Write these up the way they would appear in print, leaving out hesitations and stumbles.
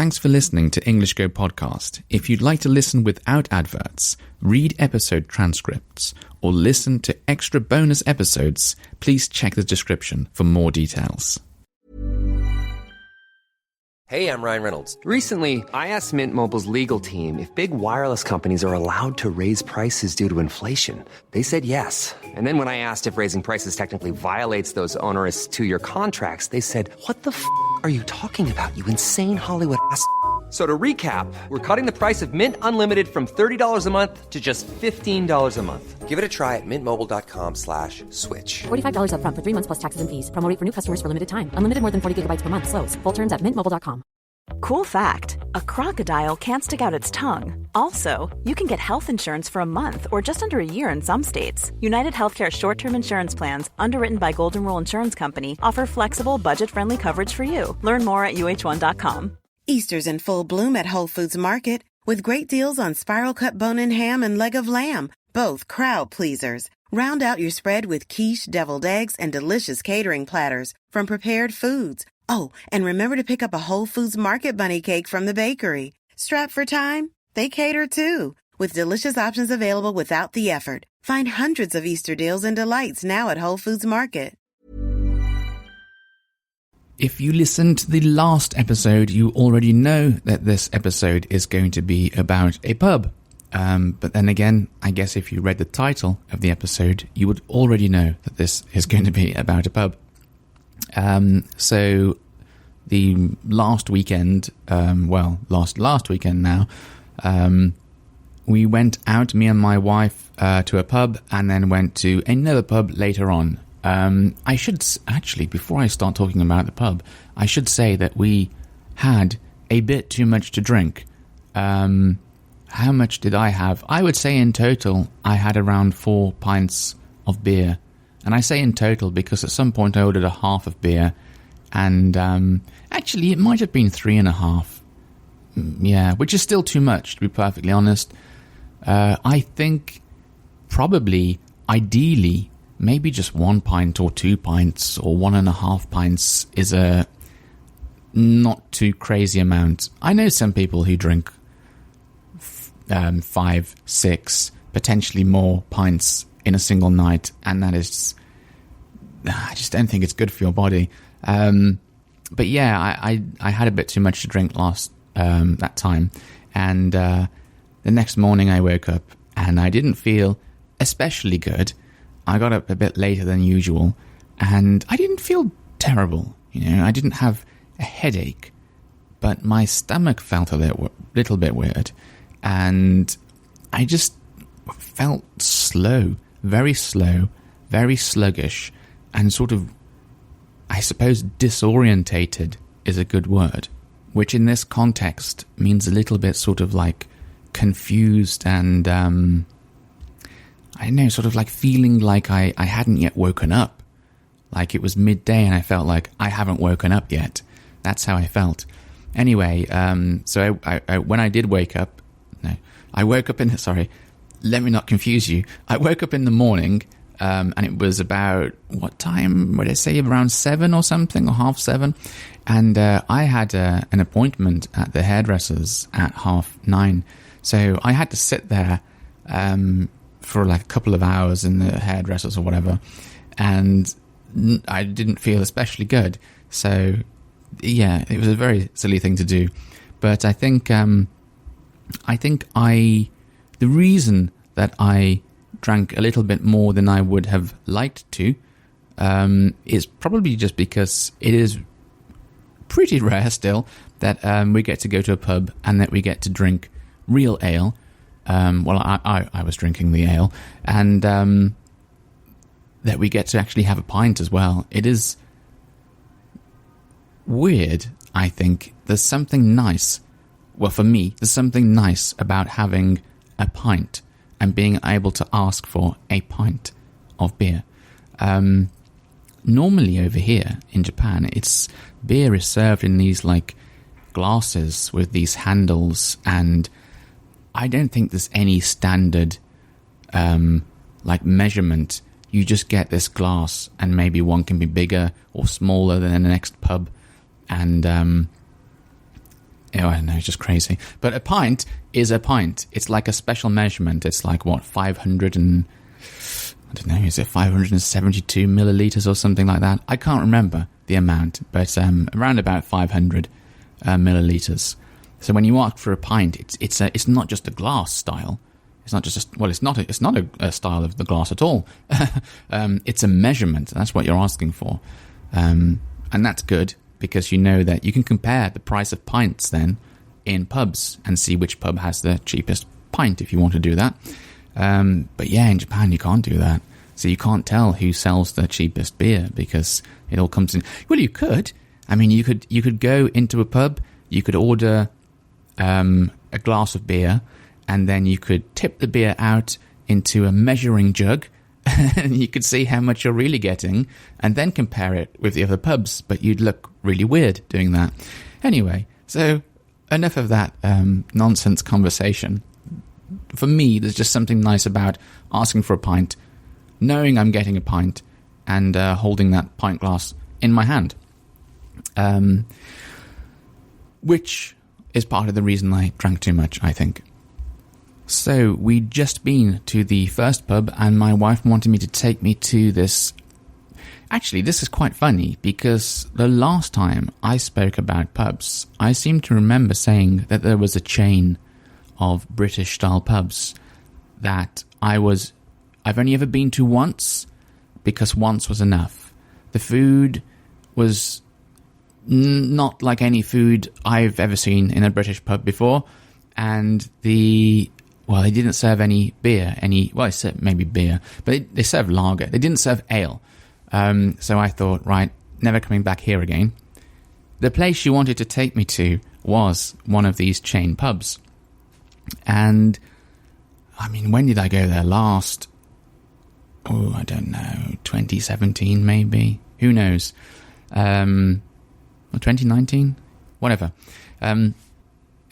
Thanks for listening to English Go Podcast. If you'd like to listen without adverts, read episode transcripts, or listen to extra bonus episodes, please check the description for more details. Hey, I'm Ryan Reynolds. Recently, I asked Mint Mobile's legal team if big wireless companies are allowed to raise prices due to inflation. They said yes. And then when I asked if raising prices technically violates those onerous two-year contracts, they said, "What the f*** are you talking about, you insane Hollywood ass?" So to recap, we're cutting the price of Mint Unlimited from $30 a month to just $15 a month. Give it a try at mintmobile.com/switch. $45 up front for 3 months plus taxes and fees. Promo rate for new customers for limited time. Unlimited more than 40 gigabytes per month. Slows full terms at mintmobile.com. Cool fact, a crocodile can't stick out its tongue. Also, you can get health insurance for a month or just under a year in some states. United Healthcare short-term insurance plans, underwritten by Golden Rule Insurance Company, offer flexible, budget-friendly coverage for you. Learn more at uh1.com. Easter's in full bloom at Whole Foods Market with great deals on spiral cut bone-in ham and leg of lamb, both crowd pleasers. Round out your spread with quiche, deviled eggs, and delicious catering platters from Prepared Foods. Oh, and remember to pick up a Whole Foods Market bunny cake from the bakery. Strapped for time? They cater too, with delicious options available without the effort. Find hundreds of Easter deals and delights now at Whole Foods Market. If you listened to the last episode, you already know that this episode is going to be about a pub. But then again, I guess if you read the title of the episode, you would already know that this is going to be about a pub. So the last weekend, last weekend now, we went out, me and my wife, to a pub, and then went to another pub later on. I should actually, before I start talking about the pub, I should say that we had a bit too much to drink. How much did I have? I would say in total, I had around 4 pints of beer. And I say in total because at some point I ordered a half of beer. And actually, it might have been 3.5. Yeah, which is still too much, to be perfectly honest. I think probably, ideally, maybe just 1 pint or 2 pints or 1.5 pints is a not too crazy amount. I know some people who drink 5, 6, potentially more pints in a single night, and that is, I just don't think it's good for your body. But yeah, I had a bit too much to drink that time, and the next morning I woke up and I didn't feel especially good. I got up a bit later than usual, and I didn't feel terrible. I didn't have a headache, but my stomach felt a little bit weird, and I just felt slow, very sluggish, and sort of, I suppose, disorientated is a good word, which in this context means a little bit sort of like confused and, I don't know, sort of like feeling like I hadn't yet woken up. Like it was midday and I felt like I haven't woken up yet. That's how I felt. Anyway, so I when I did wake up, I woke up let me not confuse you. I woke up in the morning, and it was about, what time would I say, around 7 or something, or 7:30. And I had an appointment at the hairdresser's at 9:30. So I had to sit there for like a couple of hours in the hairdressers or whatever, and I didn't feel especially good. So yeah, it was a very silly thing to do. But I think the reason that I drank a little bit more than I would have liked to is probably just because it is pretty rare still that we get to go to a pub and that we get to drink real ale. I was drinking the ale, and that we get to actually have a pint as well. It is weird, I think. There's something nice. Well, for me, there's something nice about having a pint and being able to ask for a pint of beer. Normally over here in Japan, beer is served in these like glasses with these handles, and I don't think there's any standard like measurement. You just get this glass, and maybe one can be bigger or smaller than the next pub, and I don't know, it's just crazy. But a pint is a pint. It's like a special measurement. It's like, what, 500 and... I don't know, is it 572 milliliters or something like that? I can't remember the amount, but around about 500 milliliters. So when you ask for a pint, it's not just a glass style. It's not just it's not a style of the glass at all. It's a measurement. That's what you're asking for, and that's good because you know that you can compare the price of pints then in pubs and see which pub has the cheapest pint if you want to do that. But yeah, in Japan you can't do that. So you can't tell who sells the cheapest beer because it all comes in. Well, you could. I mean, you could go into a pub, you could order a glass of beer, and then you could tip the beer out into a measuring jug, and you could see how much you're really getting, and then compare it with the other pubs, but you'd look really weird doing that. Anyway, so enough of that nonsense conversation. For me, there's just something nice about asking for a pint, knowing I'm getting a pint, and holding that pint glass in my hand. Which is part of the reason I drank too much, I think. So, we'd just been to the first pub, and my wife wanted me to take me to this... Actually, this is quite funny, because the last time I spoke about pubs, I seem to remember saying that there was a chain of British-style pubs that I've only ever been to once, because once was enough. The food was not like any food I've ever seen in a British pub before, and they didn't serve any beer, maybe beer, but they served lager. They didn't serve ale. So I thought, right, never coming back here again. The place she wanted to take me to was one of these chain pubs. And, I mean, when did I go there last? Oh, I don't know, 2017 maybe? Who knows? Or 2019? Whatever.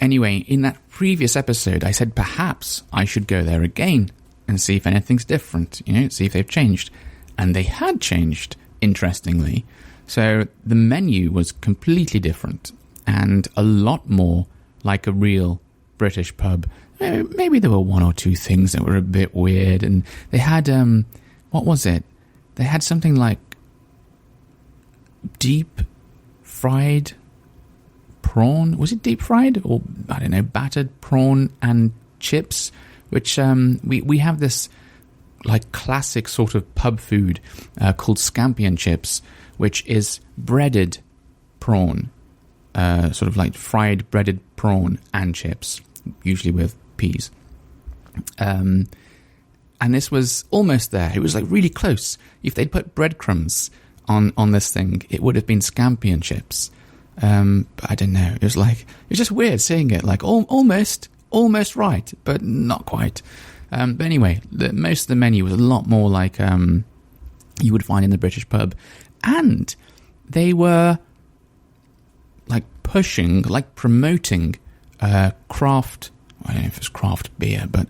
Anyway, in that previous episode, I said perhaps I should go there again and see if anything's different, see if they've changed. And they had changed, interestingly. So the menu was completely different and a lot more like a real British pub. Maybe there were one or two things that were a bit weird. And they had, what was it? They had something like deep fried prawn. Was it deep fried? Or, I don't know, battered prawn and chips, which we have this like classic sort of pub food called scampi and chips, which is breaded prawn, sort of like fried breaded prawn and chips, usually with peas. And this was almost there. It was like really close. If they'd put breadcrumbs on this thing, it would have been scampi and chips. But I don't know. It was just weird seeing it, like almost right, but not quite. But anyway, most of the menu was a lot more like you would find in the British pub. And they were like promoting craft, I don't know if it was craft beer, but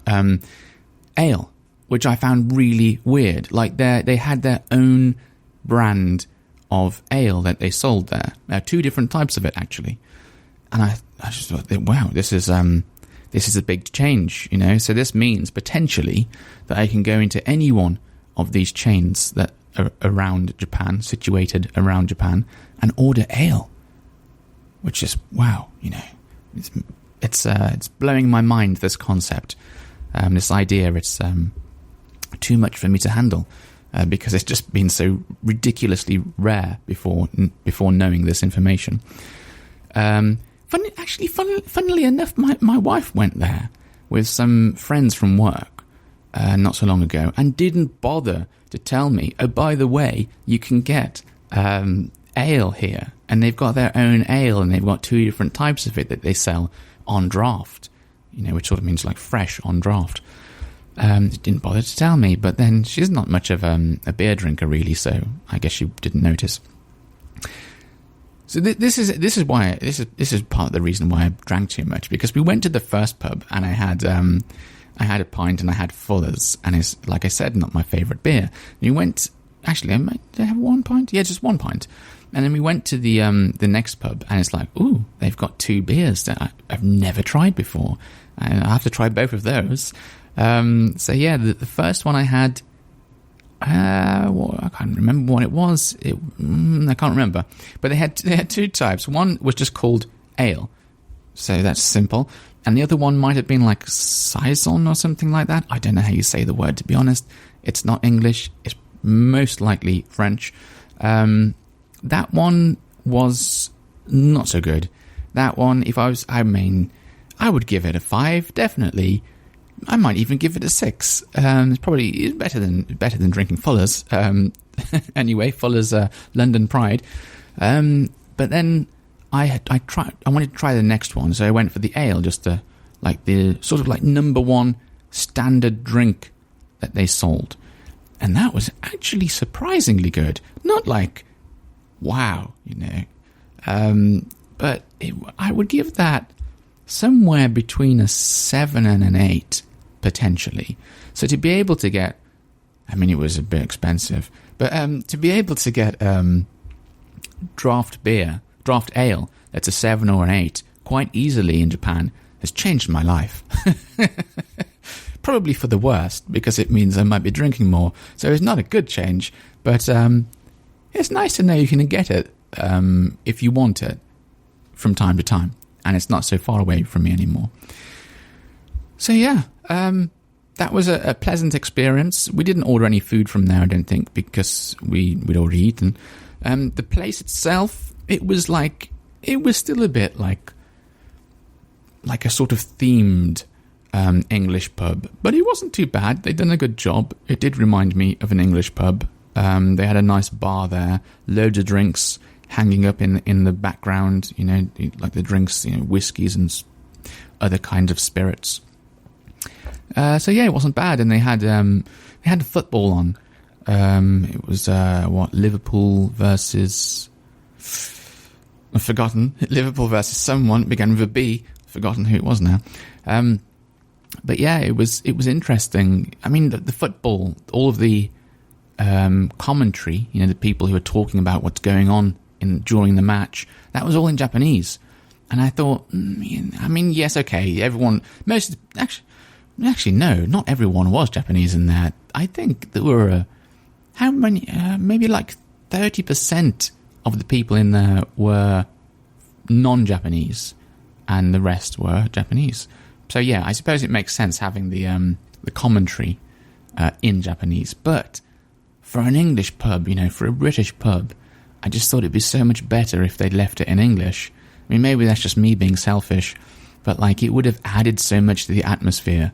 ale, which I found really weird. Like they had their own brand of ale that they sold there. Two different types of it, actually. And I just thought, wow, this is a big change, So this means potentially that I can go into any one of these chains that are around Japan, situated around Japan, and order ale, which is wow, It's blowing my mind, this concept, this idea. It's too much for me to handle because it's just been so ridiculously rare before knowing this information. Funnily enough, my wife went there with some friends from work not so long ago and didn't bother to tell me, oh, by the way, you can get ale here. And they've got their own ale, and they've got two different types of it that they sell on draft, which sort of means like fresh on draft. Didn't bother to tell me, but then she's not much of a beer drinker, really, so I guess she didn't notice. So this is part of the reason why I drank too much, because we went to the first pub and I had a pint and I had Fuller's, and it's, like I said, not my favourite beer. We went Actually, did I have 1 pint? Yeah, just 1 pint. And then we went to the next pub, and it's like, ooh, they've got 2 beers that I've never tried before. And I have to try both of those. So yeah, the first one I had, I can't remember what it was. I can't remember. But they had 2 types. One was just called ale, so that's simple. And the other one might have been like saison or something like that. I don't know how you say the word, to be honest. It's not English. It's most likely French. That one was not so good. That one, I would give it a 5, definitely. I might even give it a 6. It's probably better than drinking Fuller's. Anyway, Fuller's London Pride. But then I wanted to try the next one, so I went for the ale, just the sort of like number 1 standard drink that they sold, and that was actually surprisingly good. Not like wow, but I would give that somewhere between a 7 and an 8 potentially. So to be able to get, it was a bit expensive, but to be able to get draft ale that's a 7 or an 8 quite easily in Japan has changed my life. Probably for the worst, because it means I might be drinking more, so it's not a good change, but it's nice to know you can get it if you want it from time to time, and it's not so far away from me anymore. So yeah, that was a pleasant experience. We didn't order any food from there, I don't think, because we'd already eaten. The place itself, it was still a bit like a sort of themed English pub, but it wasn't too bad. They'd done a good job. It did remind me of an English pub. They had a nice bar there, loads of drinks hanging up in the background, like the drinks, whiskies and other kinds of spirits. So yeah, it wasn't bad, and they had football on. It was Liverpool versus, I've forgotten. Liverpool versus someone, it began with a B. I've forgotten who it was now. But yeah, it was interesting. The football, all of the commentary, the people who are talking about what's going on during the match, that was all in Japanese. And I thought, yes, okay, everyone, actually no, not everyone was Japanese in that. I think there were, how many, maybe like 30% of the people in there were non-Japanese, and the rest were Japanese. So yeah, I suppose it makes sense having the commentary in Japanese. But for an English pub, for a British pub, I just thought it'd be so much better if they'd left it in English. Maybe that's just me being selfish, but it would have added so much to the atmosphere.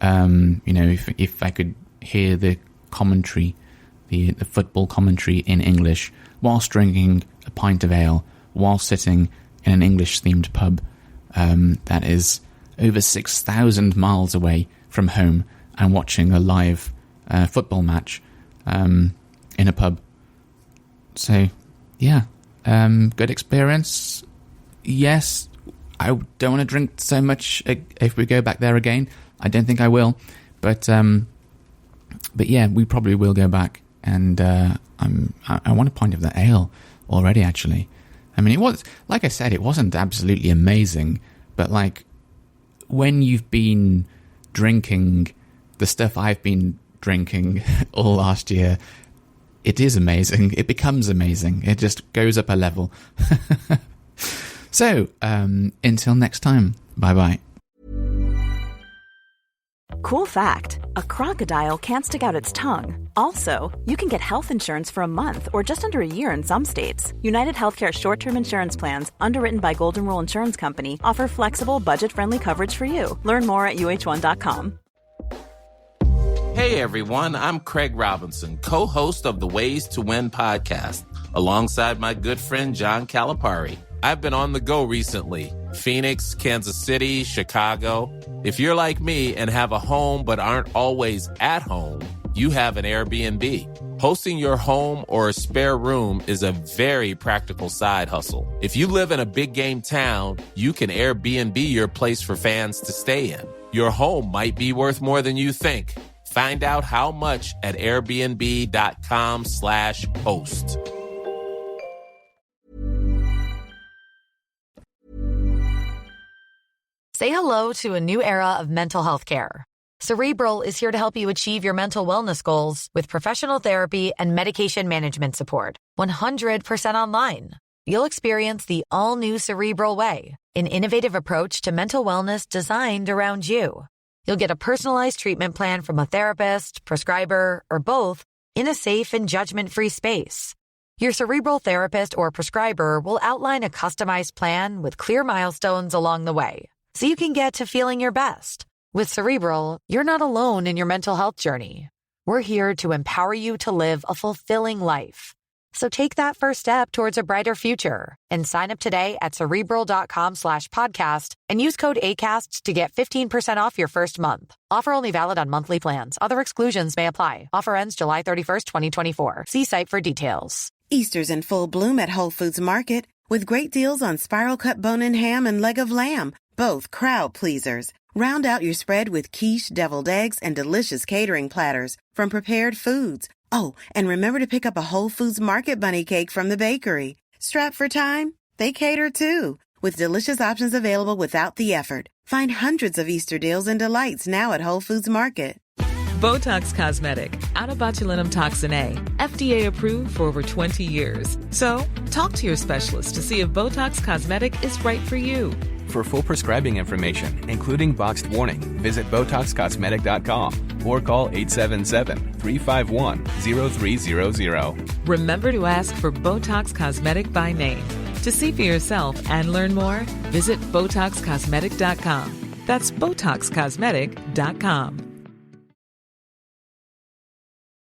If I could hear the commentary, the football commentary in English, whilst drinking a pint of ale, while sitting in an English-themed pub that is over 6,000 miles away from home, and watching a live football match in a pub. So, yeah, good experience. Yes, I don't want to drink so much if we go back there again. I don't think I will, but yeah, we probably will go back, and I want a pint of that ale already, actually. It was, like I said, it wasn't absolutely amazing, but when you've been drinking the stuff I've been drinking all last year, it is amazing. It becomes amazing. It just goes up a level. So, until next time, bye-bye. Cool fact, a crocodile can't stick out its tongue. Also, you can get health insurance for a month or just under a year in some states. United Healthcare short-term insurance plans, underwritten by Golden Rule Insurance Company, offer flexible, budget-friendly coverage for you. Learn more at uh1.com. Hey everyone, I'm Craig Robinson, co-host of the Ways to Win podcast, alongside my good friend John Calipari. I've been on the go recently. Phoenix, Kansas City, Chicago. If you're like me and have a home but aren't always at home, you have an Airbnb. Hosting your home or a spare room is a very practical side hustle. If you live in a big game town, you can Airbnb your place for fans to stay in. Your home might be worth more than you think. Find out how much at airbnb.com/host. Say hello to a new era of mental health care. Cerebral is here to help you achieve your mental wellness goals with professional therapy and medication management support. 100% online. You'll experience the all-new Cerebral Way, an innovative approach to mental wellness designed around you. You'll get a personalized treatment plan from a therapist, prescriber, or both in a safe and judgment-free space. Your Cerebral therapist or prescriber will outline a customized plan with clear milestones along the way, so you can get to feeling your best. With Cerebral, you're not alone in your mental health journey. We're here to empower you to live a fulfilling life. So take that first step towards a brighter future and sign up today at Cerebral.com/podcast and use code ACAST to get 15% off your first month. Offer only valid on monthly plans. Other exclusions may apply. Offer ends July 31st, 2024. See site for details. Easter's in full bloom at Whole Foods Market with great deals on spiral cut bone-in ham and leg of lamb, both crowd pleasers. Round out your spread with quiche, deviled eggs, and delicious catering platters from Prepared Foods. Oh, and remember to pick up a Whole Foods Market bunny cake from the bakery. Strapped for time? They cater too, with delicious options available without the effort. Find hundreds of Easter deals and delights now at Whole Foods Market. Botox Cosmetic, out of botulinum toxin A, FDA approved for over 20 years. So, talk to your specialist to see if Botox Cosmetic is right for you. For full prescribing information, including boxed warning, visit BotoxCosmetic.com or call 877-351-0300. Remember to ask for Botox Cosmetic by name. To see for yourself and learn more, visit BotoxCosmetic.com. That's BotoxCosmetic.com.